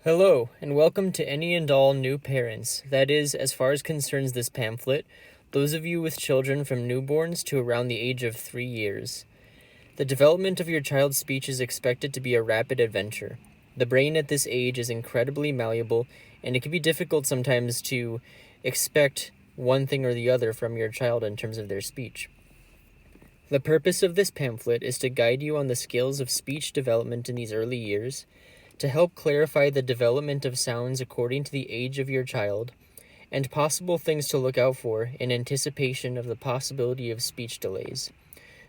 Hello, and welcome to any and all new parents. That is, as far as concerns this pamphlet, those of you with children from newborns to around the age of 3 years. The development of your child's speech is expected to be a rapid adventure. The brain at this age is incredibly malleable, and it can be difficult sometimes to expect one thing or the other from your child in terms of their speech. The purpose of this pamphlet is to guide you on the skills of speech development in these early years, to help clarify the development of sounds according to the age of your child, and possible things to look out for in anticipation of the possibility of speech delays.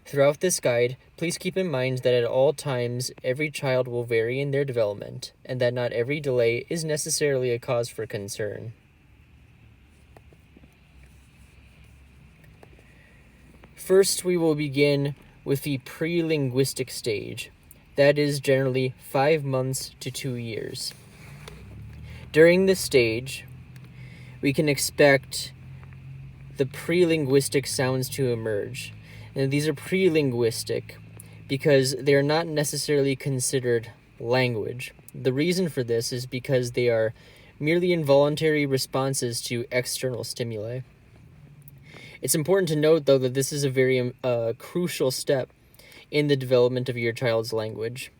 Throughout this guide, please keep in mind that at all times every child will vary in their development, and that not every delay is necessarily a cause for concern. First, we will begin with the pre-linguistic stage. That is generally 5 months to 2 years. During this stage, we can expect the pre-linguistic sounds to emerge. And these are pre-linguistic because they are not necessarily considered language. The reason for this is because they are merely involuntary responses to external stimuli. It's important to note, though, that this is a very crucial step in the development of your child's language.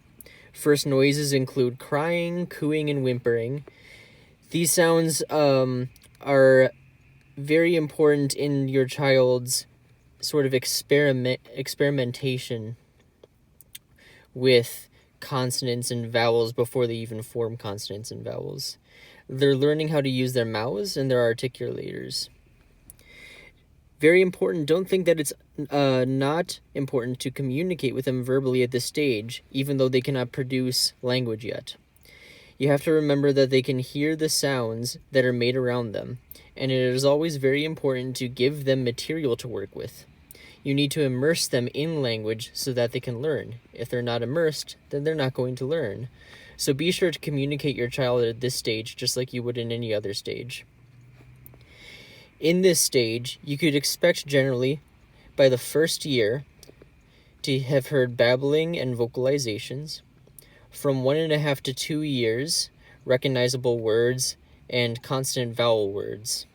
First noises include crying, cooing, and whimpering. These sounds are very important in your child's sort of experimentation with consonants and vowels before they even form consonants and vowels. They're learning how to use their mouths and their articulators. Very important, don't think that it's not important to communicate with them verbally at this stage, even though they cannot produce language yet. You have to remember that they can hear the sounds that are made around them, and it is always very important to give them material to work with. You need to immerse them in language so that they can learn. If they're not immersed, then they're not going to learn. So be sure to communicate your child at this stage just like you would in any other stage. In this stage, you could expect generally, by the first year, to have heard babbling and vocalizations. From 1.5 to 2 years, recognizable words and consonant vowel words.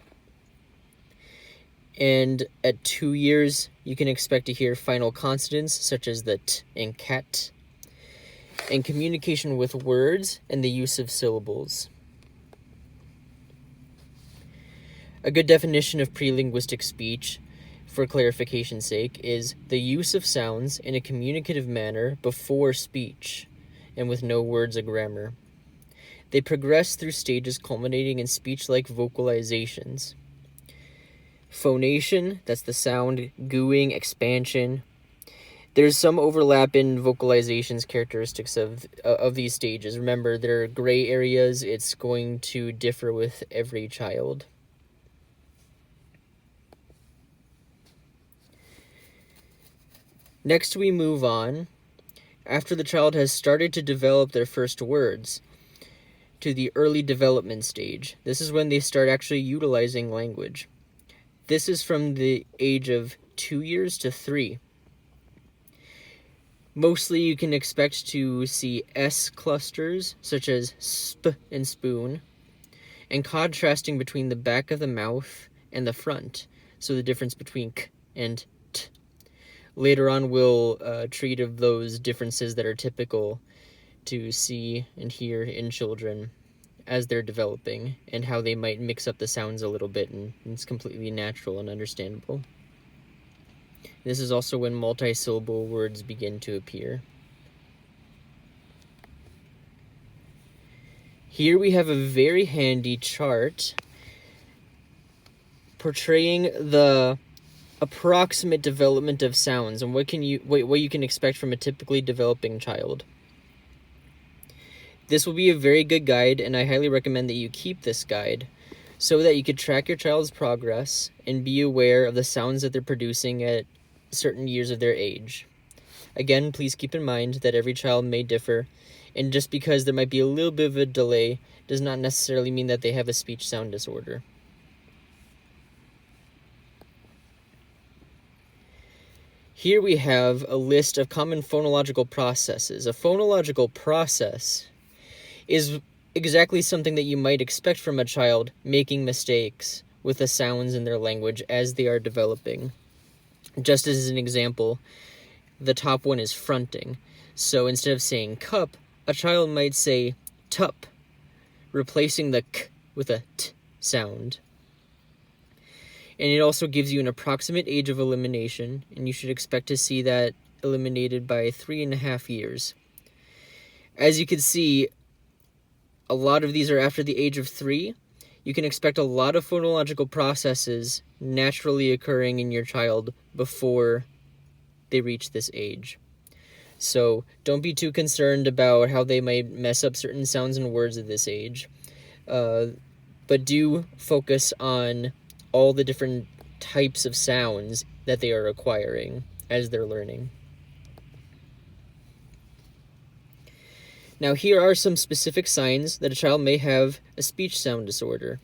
And at 2 years, you can expect to hear final consonants such as the t and cat, and communication with words and the use of syllables. A good definition of pre-linguistic speech, for clarification's sake, is the use of sounds in a communicative manner before speech, and with no words or grammar. They progress through stages culminating in speech-like vocalizations. Phonation, that's the sound, gooing, expansion. There's some overlap in vocalizations characteristics of these stages. Remember, there are gray areas. It's going to differ with every child. Next, we move on, after the child has started to develop their first words, to the early development stage. This is when they start actually utilizing language. This is from the age of 2 years to 3. Mostly you can expect to see S clusters, such as sp and spoon, and contrasting between the back of the mouth and the front, so the difference between k and t. Later on, we'll treat of those differences that are typical to see and hear in children as they're developing, and how they might mix up the sounds a little bit, and it's completely natural and understandable. This is also when multi-syllable words begin to appear. Here we have a very handy chart portraying the approximate development of sounds and what you can expect from a typically developing child. This will be a very good guide, and I highly recommend that you keep this guide so that you can track your child's progress and be aware of the sounds that they're producing at certain years of their age. Again, please keep in mind that every child may differ, and just because there might be a little bit of a delay does not necessarily mean that they have a speech sound disorder. Here we have a list of common phonological processes. A phonological process is exactly something that you might expect from a child making mistakes with the sounds in their language as they are developing. Just as an example, the top one is fronting. So instead of saying cup, a child might say tup, replacing the k with a t sound. And it also gives you an approximate age of elimination, and you should expect to see that eliminated by 3.5 years. As you can see, a lot of these are after the age of 3. You can expect a lot of phonological processes naturally occurring in your child before they reach this age. So don't be too concerned about how they might mess up certain sounds and words at this age. But do focus on all the different types of sounds that they are acquiring as they're learning. Now, here are some specific signs that a child may have a speech sound disorder.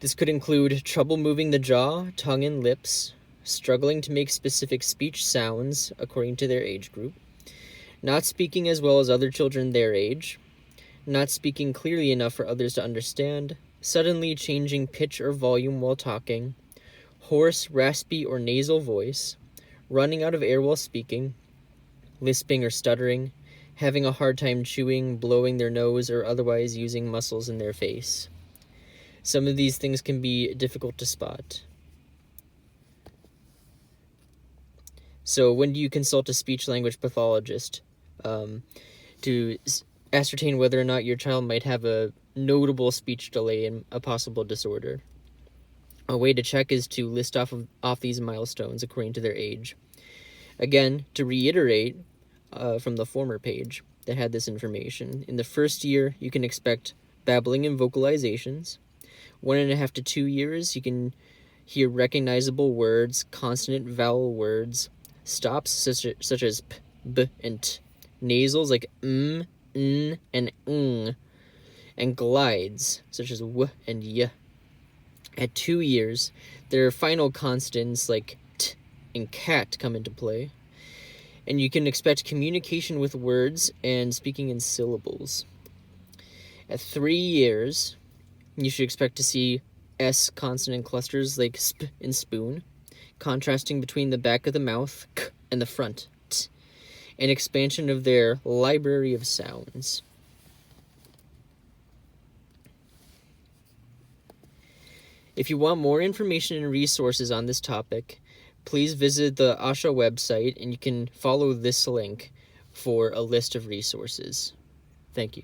This could include trouble moving the jaw, tongue, and lips, struggling to make specific speech sounds according to their age group, not speaking as well as other children their age, not speaking clearly enough for others to understand, suddenly changing pitch or volume while talking, hoarse, raspy, or nasal voice, running out of air while speaking, lisping or stuttering, having a hard time chewing, blowing their nose, or otherwise using muscles in their face. Some of these things can be difficult to spot. So when do you consult a speech-language pathologist to ascertain whether or not your child might have a notable speech delay and a possible disorder? A way to check is to list off these milestones according to their age. Again, to reiterate from the former page that had this information, in the first year, you can expect babbling and vocalizations. 1.5 to 2 years, you can hear recognizable words, consonant vowel words, stops such as p, b, and t, nasals like n, and ng, and glides such as w and y. At 2 years, their final consonants like t and cat come into play, and you can expect communication with words and speaking in syllables. At 3 years, you should expect to see S consonant clusters like sp and spoon, contrasting between the back of the mouth, k, and the front, t, and expansion of their library of sounds. If you want more information and resources on this topic, please visit the ASHA website, and you can follow this link for a list of resources. Thank you.